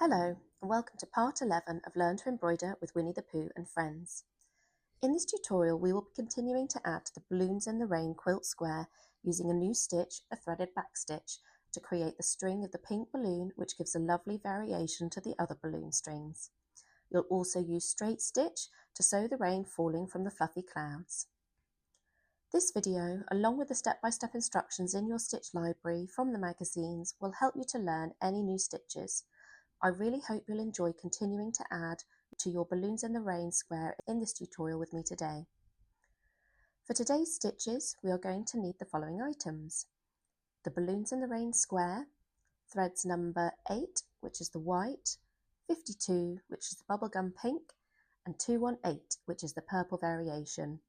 Hello, and welcome to part 11 of Learn to Embroider with Winnie the Pooh and Friends. In this tutorial, we will be continuing to add to the Balloons in the Rain quilt square using a new stitch, a threaded back stitch, to create the string of the pink balloon, which gives a lovely variation to the other balloon strings. You'll also use straight stitch to sew the rain falling from the fluffy clouds. This video, along with the step-by-step instructions in your stitch library from the magazines, will help you to learn any new stitches. I really hope you'll enjoy continuing to add to your Balloons in the Rain square in this tutorial with me today. For today's stitches, we are going to need the following items: the Balloons in the Rain square, threads number 8, which is the white, 52, which is the bubblegum pink, and 218, which is the purple variation,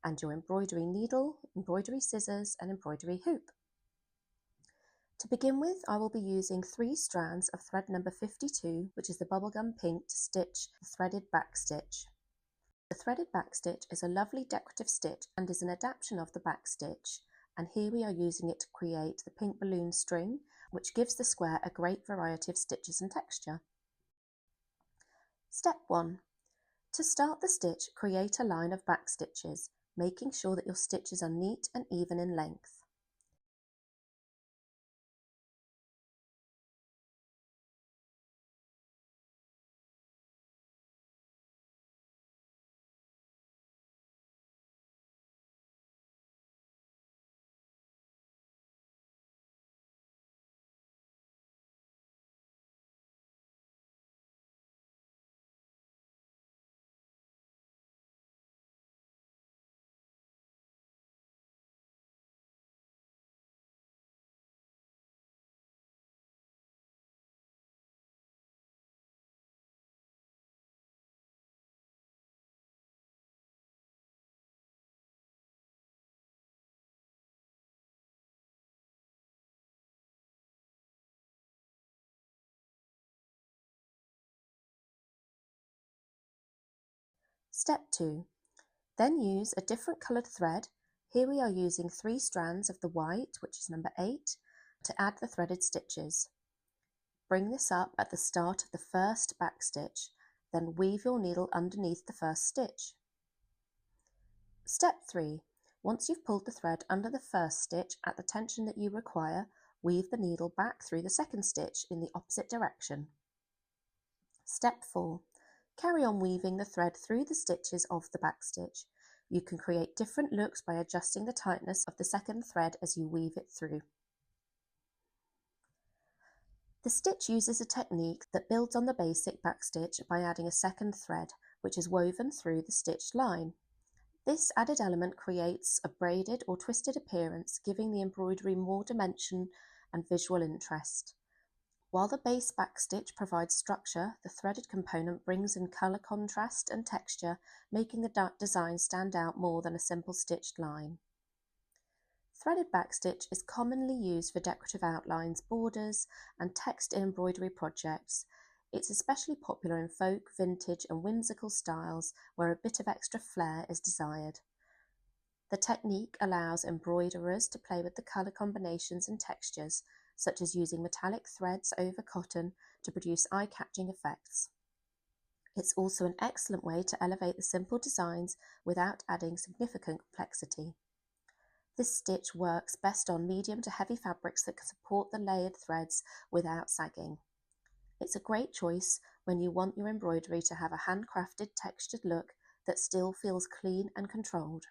and your embroidery needle, embroidery scissors, and embroidery hoop. To begin with, I will be using 3 strands of thread number 52, which is the bubblegum pink, to stitch the threaded back stitch. The threaded back stitch is a lovely decorative stitch and is an adaptation of the back stitch, and here we are using it to create the pink balloon string, which gives the square a great variety of stitches and texture. Step 1. To start the stitch, create a line of back stitches, making sure that your stitches are neat and even in length. Step 2. Then use a different coloured thread. Here we are using 3 strands of the white, which is number 8, to add the threaded stitches. Bring this up at the start of the first back stitch, then weave your needle underneath the first stitch. Step 3. Once you've pulled the thread under the first stitch at the tension that you require, weave the needle back through the second stitch in the opposite direction. Step 4. Carry on weaving the thread through the stitches of the back stitch. You can create different looks by adjusting the tightness of the second thread as you weave it through. The stitch uses a technique that builds on the basic back stitch by adding a second thread, which is woven through the stitched line. This added element creates a braided or twisted appearance, giving the embroidery more dimension and visual interest. While the base back stitch provides structure, the threaded component brings in colour contrast and texture, making the design stand out more than a simple stitched line. Threaded back stitch is commonly used for decorative outlines, borders, and text in embroidery projects. It's especially popular in folk, vintage, and whimsical styles where a bit of extra flair is desired. The technique allows embroiderers to play with the colour combinations and textures, such as using metallic threads over cotton to produce eye-catching effects. It's also an excellent way to elevate the simple designs without adding significant complexity. This stitch works best on medium to heavy fabrics that can support the layered threads without sagging. It's a great choice when you want your embroidery to have a handcrafted, textured look that still feels clean and controlled.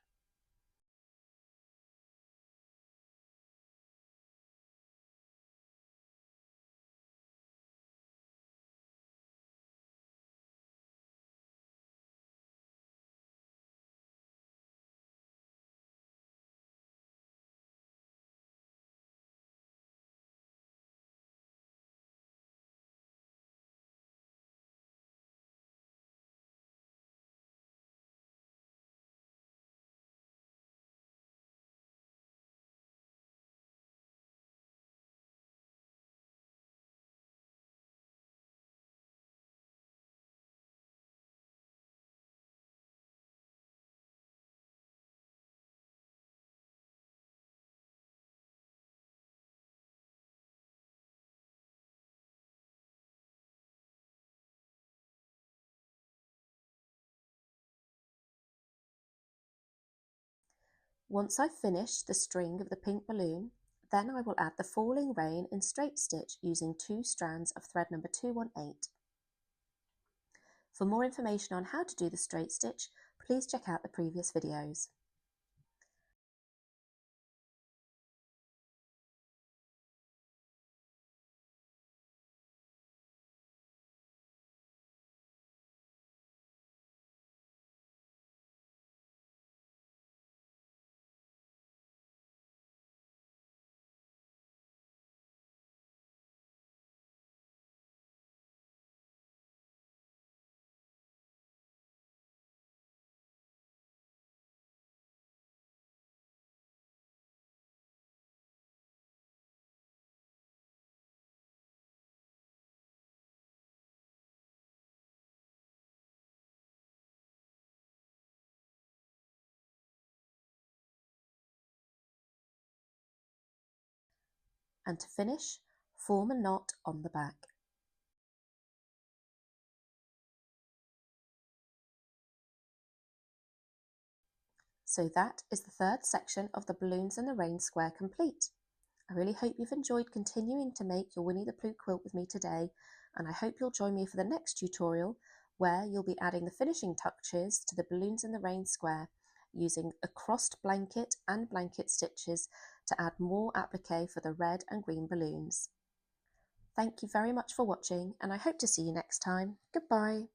Once I've finished the string of the pink balloon, then I will add the falling rain in straight stitch using 2 strands of thread number 218. For more information on how to do the straight stitch, please check out the previous videos. And to finish, form a knot on the back. So that is the third section of the balloons and the rain square complete. I really hope you've enjoyed continuing to make your Winnie the Pooh quilt with me today, and I hope you'll join me for the next tutorial where you'll be adding the finishing touches to the balloons in the rain square using a crossed blanket and blanket stitches to add more applique for the red and green balloons. Thank you very much for watching, and I hope to see you next time. Goodbye.